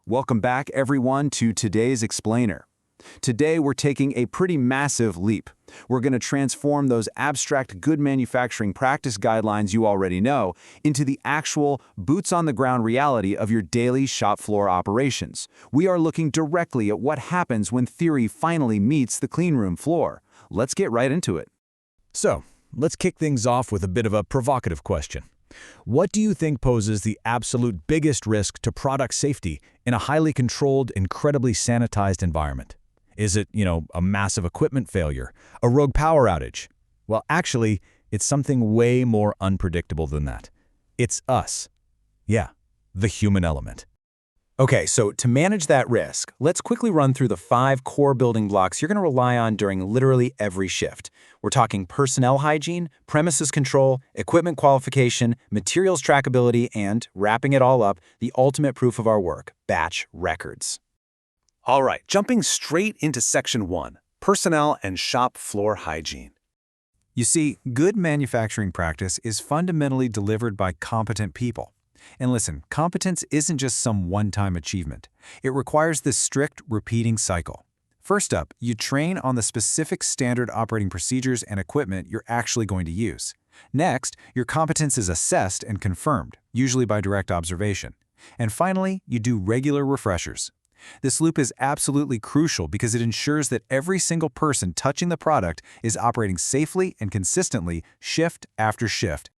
Welcome back, everyone, to today's Explainer. Today, we're taking a pretty massive leap. We're going to transform those abstract good manufacturing practice guidelines you already know into the actual boots-on-the-ground reality of your daily shop floor operations. We are looking directly at what happens when theory finally meets the cleanroom floor. Let's get right into it. So, let's kick things off with a bit of a provocative question. What do you think poses the absolute biggest risk to product safety in a highly controlled, incredibly sanitized environment? Is it, a massive equipment failure, a rogue power outage? Well, actually, it's something way more unpredictable than that. It's us. Yeah, the human element. Okay, so to manage that risk, let's quickly run through the 5 core building blocks you're going to rely on during literally every shift. We're talking personnel hygiene, premises control, equipment qualification, materials trackability, and, wrapping it all up, the ultimate proof of our work, batch records. All right, jumping straight into Section 1, personnel and shop floor hygiene. You see, good manufacturing practice is fundamentally delivered by competent people. And listen, competence isn't just some one-time achievement. It requires this strict, repeating cycle. First up, you train on the specific standard operating procedures and equipment you're actually going to use. Next, your competence is assessed and confirmed, usually by direct observation. And finally, you do regular refreshers. This loop is absolutely crucial because it ensures that every single person touching the product is operating safely and consistently, shift after shift.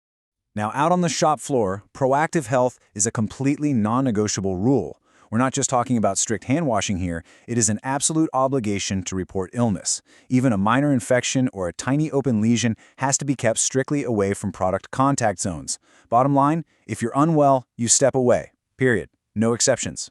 Now, out on the shop floor, proactive health is a completely non-negotiable rule. We're not just talking about strict hand washing here, it is an absolute obligation to report illness. Even a minor infection or a tiny open lesion has to be kept strictly away from product contact zones. Bottom line, if you're unwell, you step away. Period. No exceptions.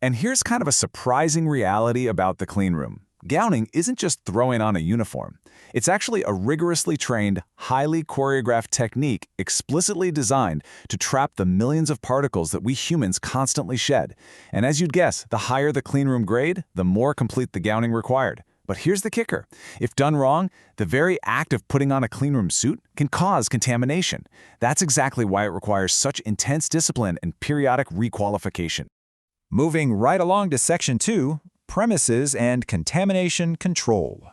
And here's kind of a surprising reality about the cleanroom. Gowning isn't just throwing on a uniform. It's actually a rigorously trained, highly choreographed technique explicitly designed to trap the millions of particles that we humans constantly shed. And as you'd guess, the higher the cleanroom grade, the more complete the gowning required. But here's the kicker. If done wrong, the very act of putting on a cleanroom suit can cause contamination. That's exactly why it requires such intense discipline and periodic requalification. Moving right along to Section 2, premises and contamination control.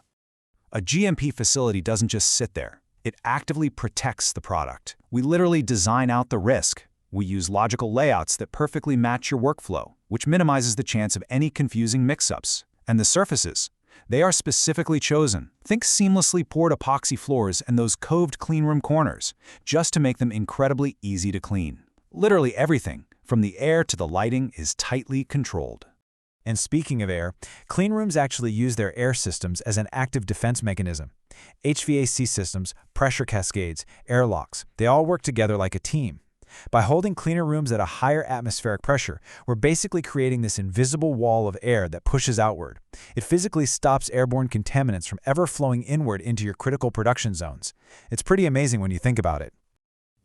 A GMP facility doesn't just sit there. It actively protects the product. We literally design out the risk. We use logical layouts that perfectly match your workflow, which minimizes the chance of any confusing mix-ups. And the surfaces, they are specifically chosen. Think seamlessly poured epoxy floors and those coved cleanroom corners, just to make them incredibly easy to clean. Literally everything, from the air to the lighting, is tightly controlled. And speaking of air, cleanrooms actually use their air systems as an active defense mechanism. HVAC systems, pressure cascades, airlocks, they all work together like a team. By holding cleaner rooms at a higher atmospheric pressure, we're basically creating this invisible wall of air that pushes outward. It physically stops airborne contaminants from ever flowing inward into your critical production zones. It's pretty amazing when you think about it.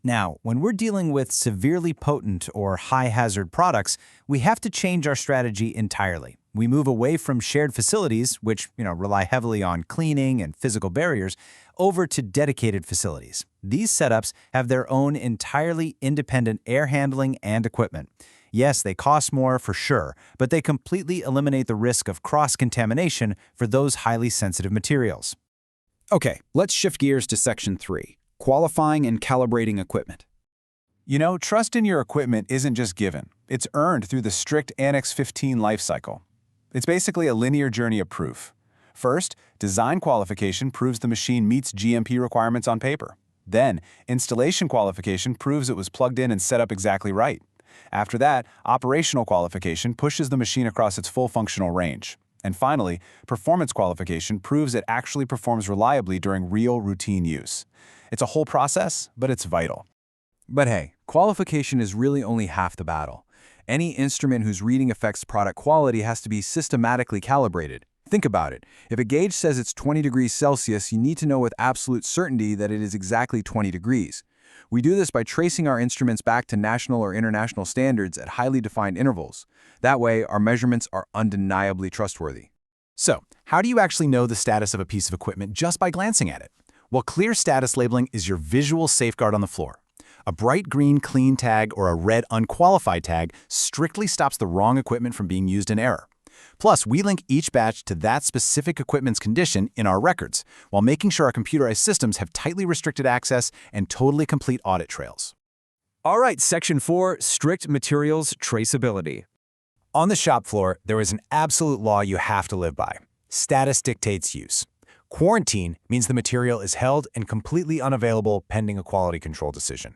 Now, when we're dealing with severely potent or high-hazard products, we have to change our strategy entirely. We move away from shared facilities, which rely heavily on cleaning and physical barriers, over to dedicated facilities. These setups have their own entirely independent air handling and equipment. Yes, they cost more for sure, but they completely eliminate the risk of cross-contamination for those highly sensitive materials. Okay, let's shift gears to Section 3. Qualifying and calibrating equipment. Trust in your equipment isn't just given. It's earned through the strict Annex 15 life cycle. It's basically a linear journey of proof. First, design qualification proves the machine meets GMP requirements on paper. Then, installation qualification proves it was plugged in and set up exactly right. After that, operational qualification pushes the machine across its full functional range. And finally, performance qualification proves it actually performs reliably during real routine use. It's a whole process, but it's vital. But hey, qualification is really only half the battle. Any instrument whose reading affects product quality has to be systematically calibrated. Think about it. If a gauge says it's 20 degrees Celsius, you need to know with absolute certainty that it is exactly 20 degrees. We do this by tracing our instruments back to national or international standards at highly defined intervals. That way, our measurements are undeniably trustworthy. So, how do you actually know the status of a piece of equipment just by glancing at it? Well, clear status labeling is your visual safeguard on the floor. A bright green clean tag or a red unqualified tag strictly stops the wrong equipment from being used in error. Plus, we link each batch to that specific equipment's condition in our records, while making sure our computerized systems have tightly restricted access and totally complete audit trails. All right, Section 4, Strict Materials Traceability. On the shop floor, there is an absolute law you have to live by. Status dictates use. Quarantine means the material is held and completely unavailable pending a quality control decision.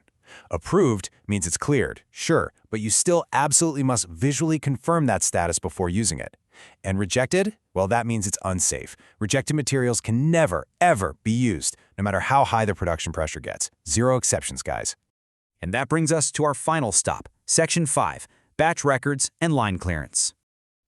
Approved means it's cleared, sure, but you still absolutely must visually confirm that status before using it. And rejected? Well, that means it's unsafe. Rejected materials can never, ever be used, no matter how high the production pressure gets. Zero exceptions, guys. And that brings us to our final stop, Section 5, Batch Records and Line Clearance.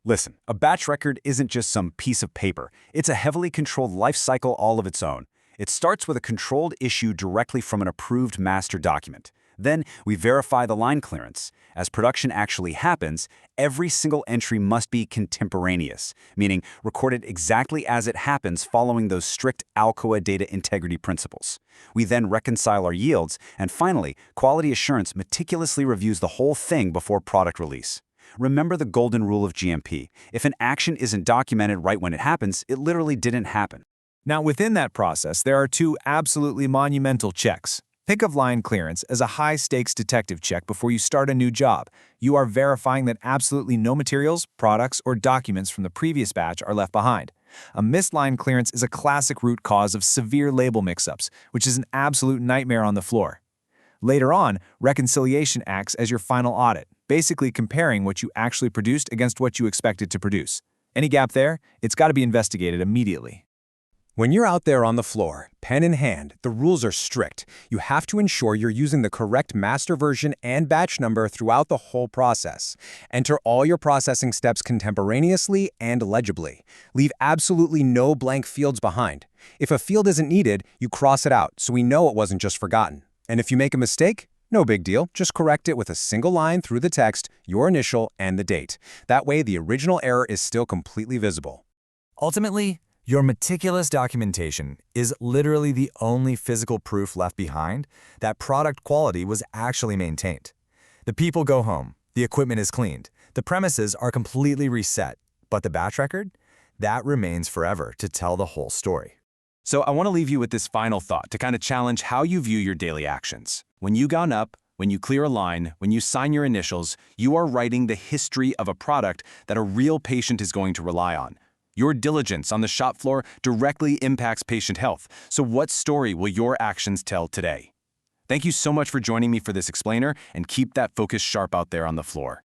Listen, a batch record isn't just some piece of paper. It's a heavily controlled life cycle all of its own. It starts with a controlled issue directly from an approved master document. Then we verify the line clearance. As production actually happens, every single entry must be contemporaneous, meaning recorded exactly as it happens following those strict Alcoa data integrity principles. We then reconcile our yields, and finally, quality assurance meticulously reviews the whole thing before product release. Remember the golden rule of GMP. If an action isn't documented right when it happens, it literally didn't happen. Now, within that process, there are two absolutely monumental checks. Think of line clearance as a high-stakes detective check before you start a new job. You are verifying that absolutely no materials, products, or documents from the previous batch are left behind. A missed line clearance is a classic root cause of severe label mix-ups, which is an absolute nightmare on the floor. Later on, reconciliation acts as your final audit, basically comparing what you actually produced against what you expected to produce. Any gap there? It's got to be investigated immediately. When you're out there on the floor, pen in hand, the rules are strict. You have to ensure you're using the correct master version and batch number throughout the whole process. Enter all your processing steps contemporaneously and legibly. Leave absolutely no blank fields behind. If a field isn't needed, you cross it out so we know it wasn't just forgotten. And if you make a mistake, no big deal. Just correct it with a single line through the text, your initial, and the date. That way, the original error is still completely visible. Ultimately, your meticulous documentation is literally the only physical proof left behind that product quality was actually maintained. The people go home, the equipment is cleaned, the premises are completely reset, but the batch record? That remains forever to tell the whole story. So I want to leave you with this final thought to kind of challenge how you view your daily actions. When you gown up, when you clear a line, when you sign your initials, you are writing the history of a product that a real patient is going to rely on. Your diligence on the shop floor directly impacts patient health. So what story will your actions tell today? Thank you so much for joining me for this explainer, and keep that focus sharp out there on the floor.